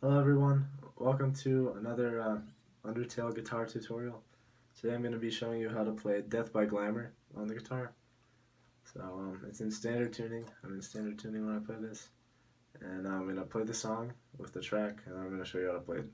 Hello everyone, welcome to another Undertale guitar tutorial. Today I'm going to be showing you how to play Death by Glamour on the guitar. So it's in standard tuning. I'm in standard tuning when I play this. And I'm going to play the song with the track and I'm going to show you how to play it.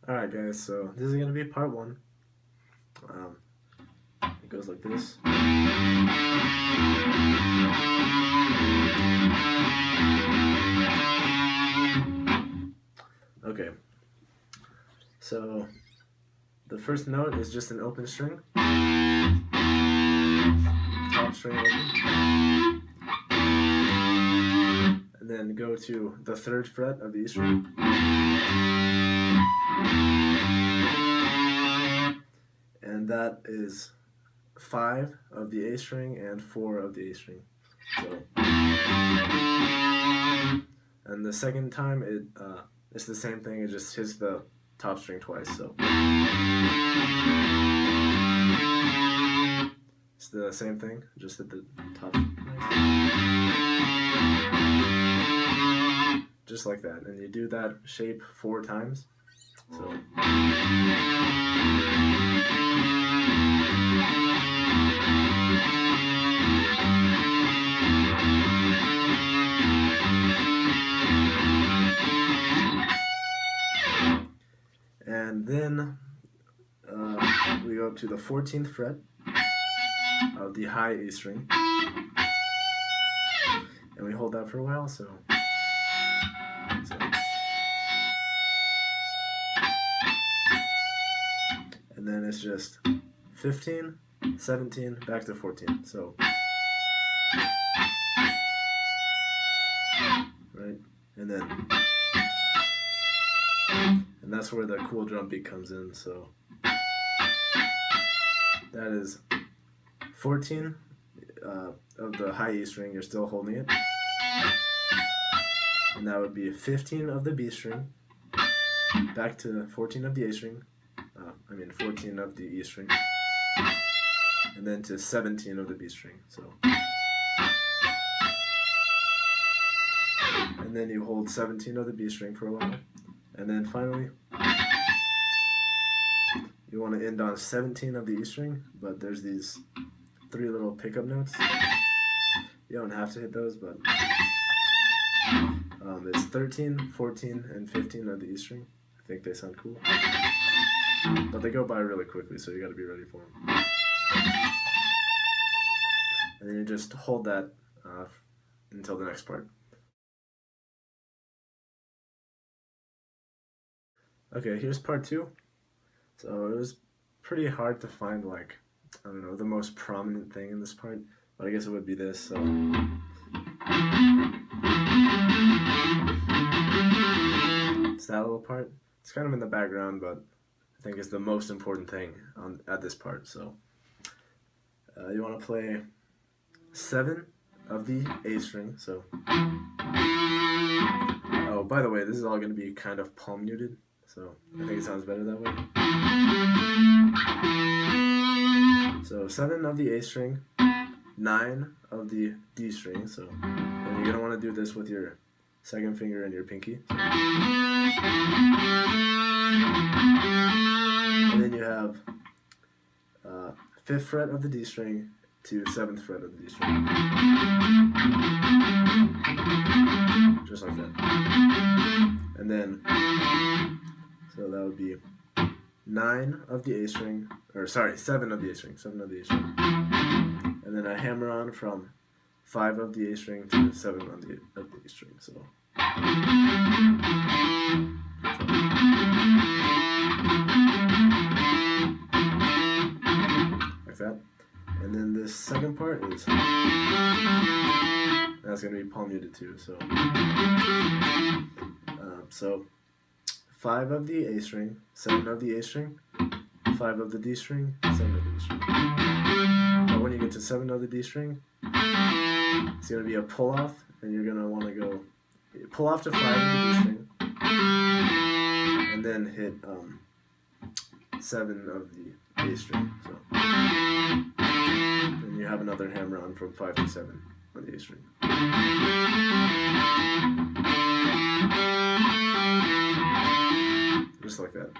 Alright guys, so this is going to be part one. It goes like this. Okay, so the first note is just an open string, top string open, and then go to the third fret of the E string, and that is 5 of the A string and 4 of the A string. So, and the second time it's the same thing. It just hits the top string twice. So it's the same thing, just hit the top, just like that. And you do that shape 4 times. So. And then we go up to the 14th fret of the high A string, and we hold that for a while. So and then it's just 15, 17, back to 14. So right, and then. And that's where the cool drum beat comes in. So that is 14 of the high E string, you're still holding it. And that would be 15 of the B string, back to 14 of the A string, 14 of the E string, and then to 17 of the B string. So, and then you hold 17 of the B string for a while. And then finally, you want to end on 17 of the E string, but there's these 3 little pickup notes. You don't have to hit those, but It's 13, 14, and 15 of the E string. I think they sound cool. But they go by really quickly, so you gotta be ready for them. And then you just hold that until the next part. Okay, here's part 2. So it was pretty hard to find, like, I don't know, the most prominent thing in this part, but I guess it would be this. So it's that little part. It's kind of in the background, but I think it's the most important thing at this part. So you want to play 7 of the A string. So oh, by the way, this is all going to be kind of palm muted, so I think it sounds better that way. So 7 of the A string, 9 of the D string. So and you're going to want to do this with your second finger and your pinky. And then you have 5th fret of the D string to 7th fret of the D string. Just like that. And then, so that would be 9 of the A string, or sorry, 7 of the A string, 7 of the A string. And then I hammer on from 5 of the A string to 7 of the A string. So like that. And then this second part is, that's going to be palm muted too. So 5 of the A string, 7 of the A string, 5 of the D string, 7 of the D string. But when you get to 7 of the D string, it's going to be a pull off, and you're going to want to go pull off to 5 of the D string, and then hit 7 of the A string. So and you have another hammer on from 5 to 7 on the A string. Just like that.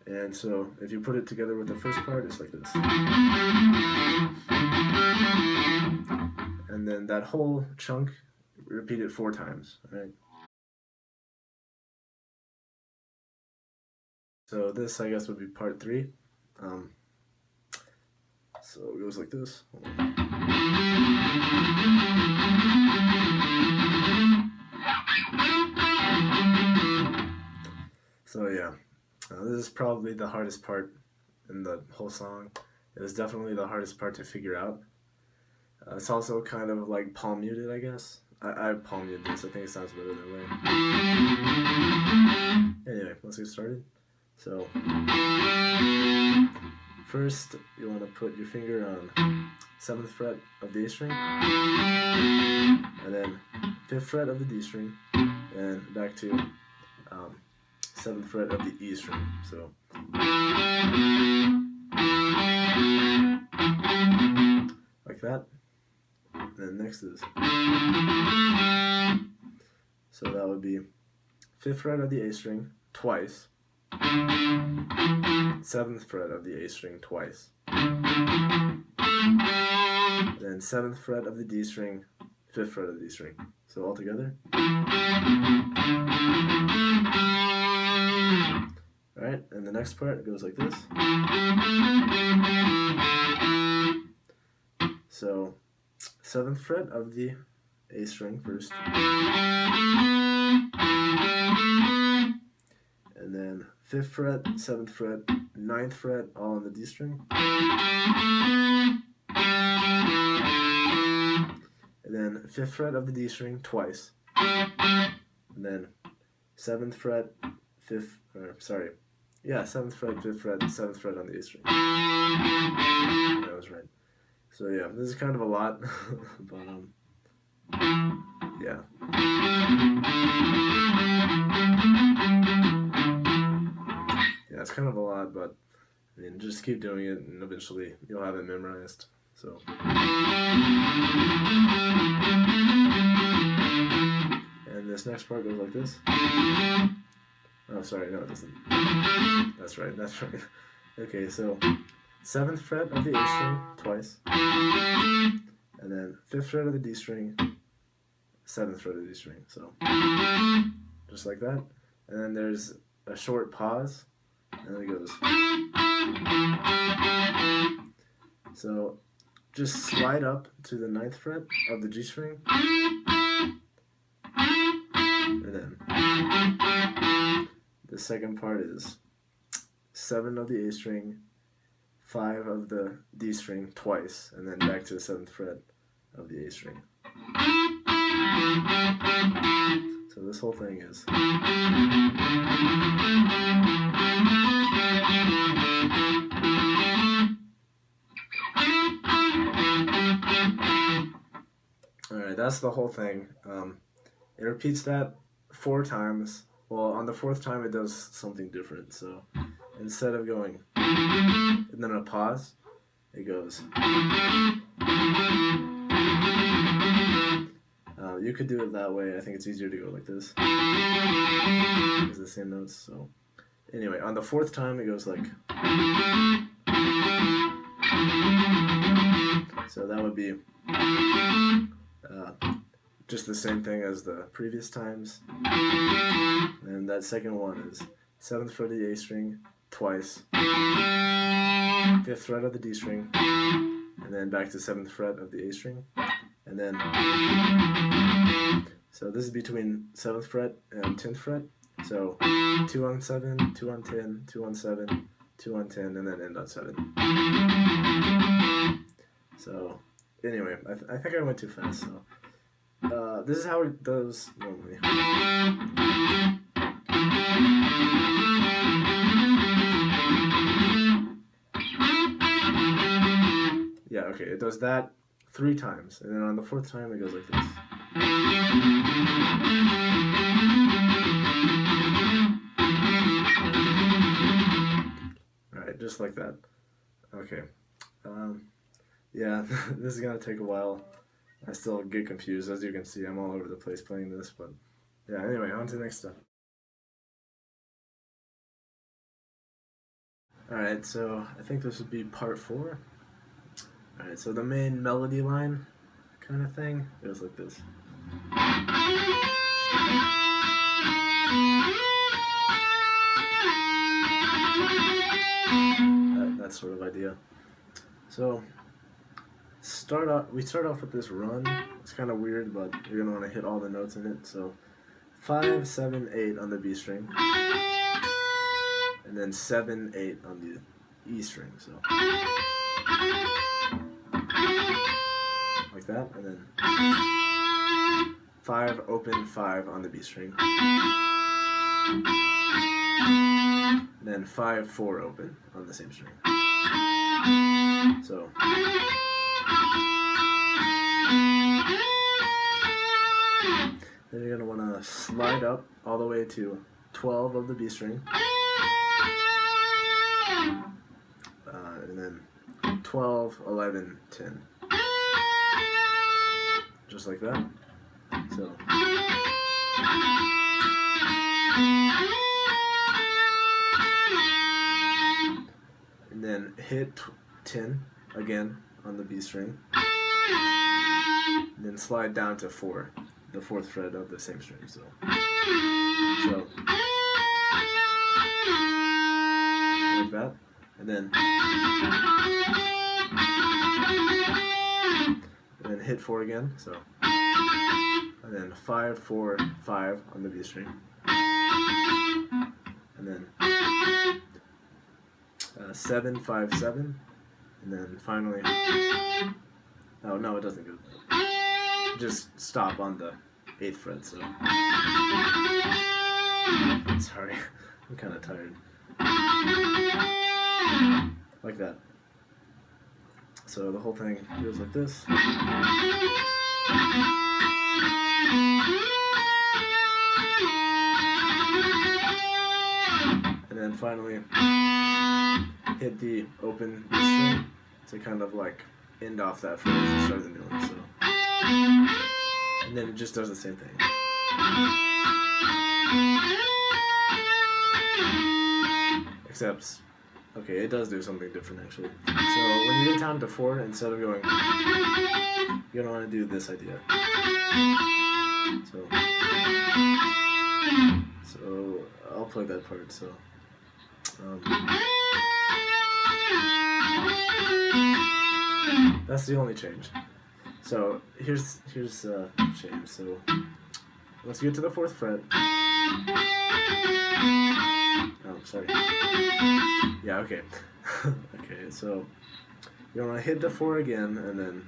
And so if you put it together with the first part, it's like this. And then that whole chunk, repeat it 4 times, right? So this, I guess, would be part 3. So it goes like this. So yeah, this is probably the hardest part in the whole song. It is definitely the hardest part to figure out. It's also kind of like palm muted, I guess. I palm muted this. I think it sounds better that way. Anyway, let's get started. So first, you want to put your finger on 7th fret of the A string, and then 5th fret of the D string, and back to 7th fret of the E string. So like that. And then next is, so that would be 5th fret of the A string twice, 7th fret of the A string twice, then 7th fret of the D string, 5th fret of the D string. So all together. Alright, and the next part goes like this. So 7th fret of the A string first, and then 5th fret, 7th fret, 9th fret, all on the D string, and then 5th fret of the D string twice, and then 7th fret, 7th fret, 5th fret, 7th fret on the A string. That was right. So yeah, this is kind of a lot, but yeah. Yeah, it's kind of a lot, but I mean, just keep doing it, and eventually you'll have it memorized. So. And this next part goes like this. Oh, sorry, no, it doesn't. That's right. Okay, so 7th fret of the A string twice, and then 5th fret of the D string, 7th fret of the D string. So just like that. And then there's a short pause, and then it goes. So just slide up to the 9th fret of the G string, and then the second part is 7 of the A string, 5 of the D string twice, and then back to the 7th fret of the A string. So this whole thing is. Alright, that's the whole thing. It repeats that 4 times. Well, on the 4th time it does something different. So instead of going and then a pause, it goes. You could do it that way. I think it's easier to go like this. It's the same notes. So anyway, on the 4th time it goes like. So that would be just the same thing as the previous times. And that second one is 7th fret of the A string twice, 5th fret of the D string, and then back to 7th fret of the A string. And then, so this is between 7th fret and 10th fret. So 2 on 7, 2 on 10, 2 on 7, 2 on 10, and then end on 7. So anyway, I think I went too fast. So this is how it does normally. Yeah, okay, it does that 3 times, and then on the 4th time it goes like this. Alright, just like that. Okay. Yeah, this is gonna take a while. I still get confused. As you can see, I'm all over the place playing this, but yeah, anyway, on to the next step. Alright, so I think this would be part 4. Alright, so the main melody line kind of thing goes like this. That sort of idea. So we start off with this run. It's kind of weird, but you're gonna want to hit all the notes in it. So 5, 7, 8 on the B string, and then 7, 8 on the E string. So like that, and then 5 open 5 on the B string, and then 5, 4 open on the same string. So then you're going to want to slide up all the way to 12 of the B string, and then 12, 11, 10. Just like that. So and then hit 10 again on the B string, and then slide down to 4, the 4th fret of the same string. So like that, and then hit 4 again. So and then 5, 4, 5 on the B string, and then 7, 5, 7, and then finally, oh no, it doesn't go. Just stop on the 8th fret. So sorry, I'm kind of tired. Like that. So the whole thing goes like this. And then finally hit the open B string to kind of like end off that phrase and start the new one. So, and then it just does the same thing. Except, okay, it does do something different actually. So when you get down to 4, instead of going, you're gonna want to do this idea. So I'll play that part. So that's the only change. So here's change. So once you get to the 4th fret. Oh, sorry. Yeah, okay. Okay, so you want to hit the 4 again, and then.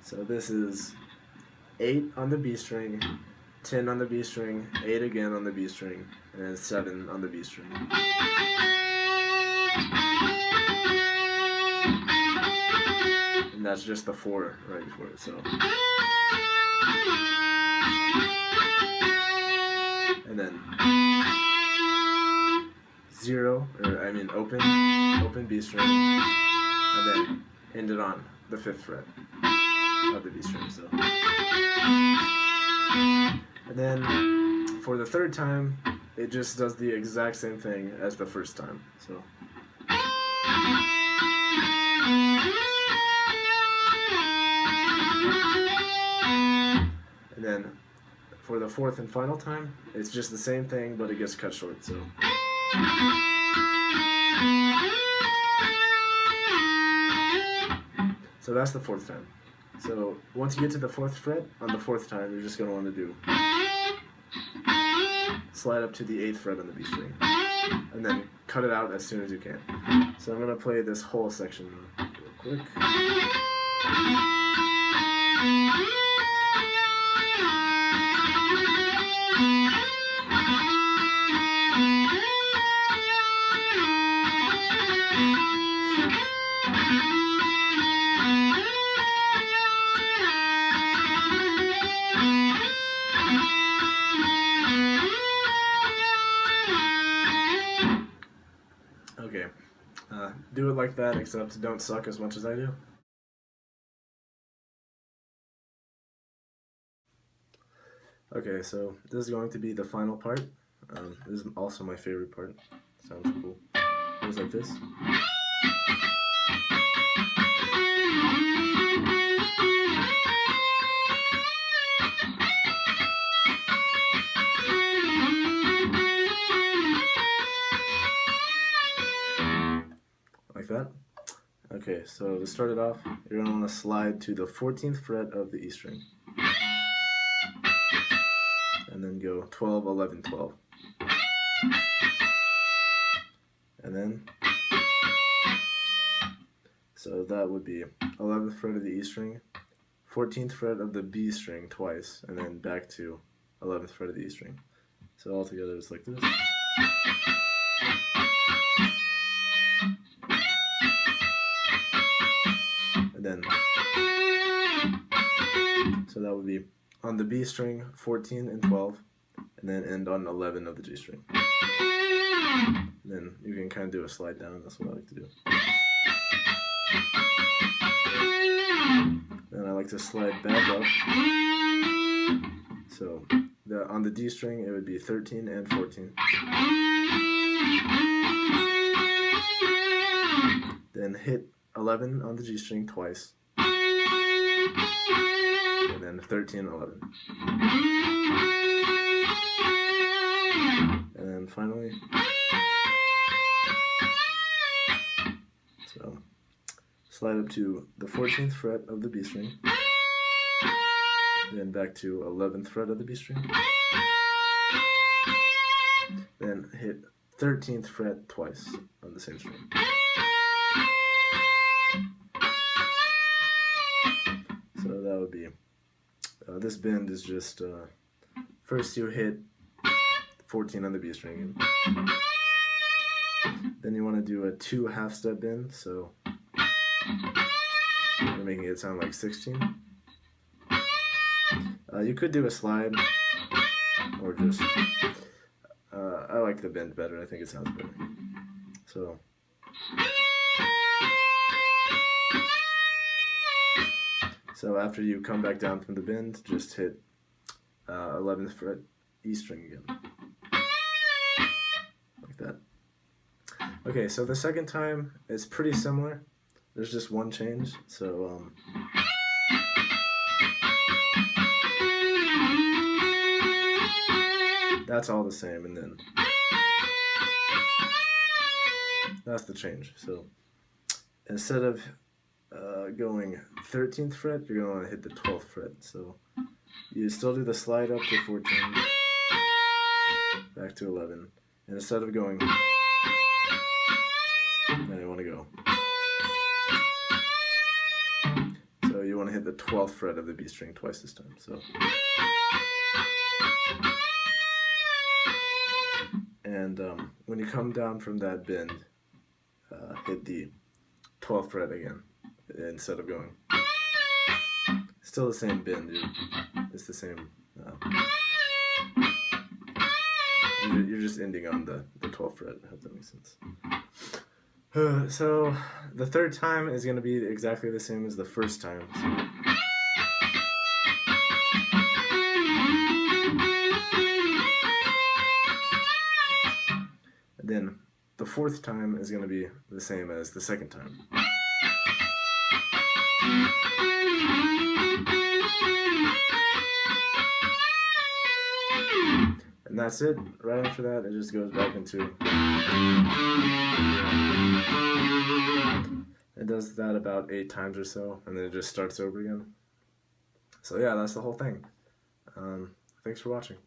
So this is 8 on the B string, 10 on the B string, 8 again on the B string, and then 7 on the B string. And that's just the 4 right before it, so. And then 0, or I mean open B string, and then end it on the 5th fret of the B string, so. And then for the 3rd time, it just does the exact same thing as the 1st time, so. And then for the 4th and final time, it's just the same thing, but it gets cut short, so. So that's the 4th time. So once you get to the 4th fret, on the 4th time, you're just going to want to do slide up to the 8th fret on the B string, and then cut it out as soon as you can. So I'm going to play this whole section real quick. Okay, do it like that, except don't suck as much as I do. Okay, so this is going to be the final part. This is also my favorite part. Sounds cool. It goes like this. Like that. Okay, so to start it off, you're going to want to slide to the 14th fret of the E string. And then go 12, 11, 12. And then, so that would be 11th fret of the E string, 14th fret of the B string twice, and then back to 11th fret of the E string. So all together it's like this. And then, so that would be on the B string, 14 and 12, and then end on 11 of the G string. And then you can kind of do a slide down, that's what I like to do. Then I like to slide back up. So on the D string, it would be 13 and 14. Then hit 11 on the G string twice. And then 13, 11. And then finally, so slide up to the 14th fret of the B string, then back to 11th fret of the B string, then hit 13th fret twice on the same string. So that would be, this bend is just, first you hit 14 on the B string, then you want to do a 2 half-step bend, so you're making it sound like 16. You could do a slide, or just, I like the bend better, I think it sounds better. So after you come back down from the bend, just hit 11th fret E string again. Like that. Okay, so the second time is pretty similar. There's just one change. So That's all the same, and then that's the change. So instead of going 13th fret, you're going to want to hit the 12th fret. So you still do the slide up to 14, back to 11, and instead of going, now you want to go. So you want to hit the 12th fret of the B string twice this time. So, and when you come down from that bend, hit the 12th fret again instead of going. Still the same bend, dude. It's the same. You're just ending on the 12th fret. I hope that makes sense. So the third time is going to be exactly the same as the first time. So. And then the fourth time is going to be the same as the second time. And that's it. Right after that, it just goes back into... It does that about 8 times or so, and then it just starts over again. So yeah, that's the whole thing. Thanks for watching.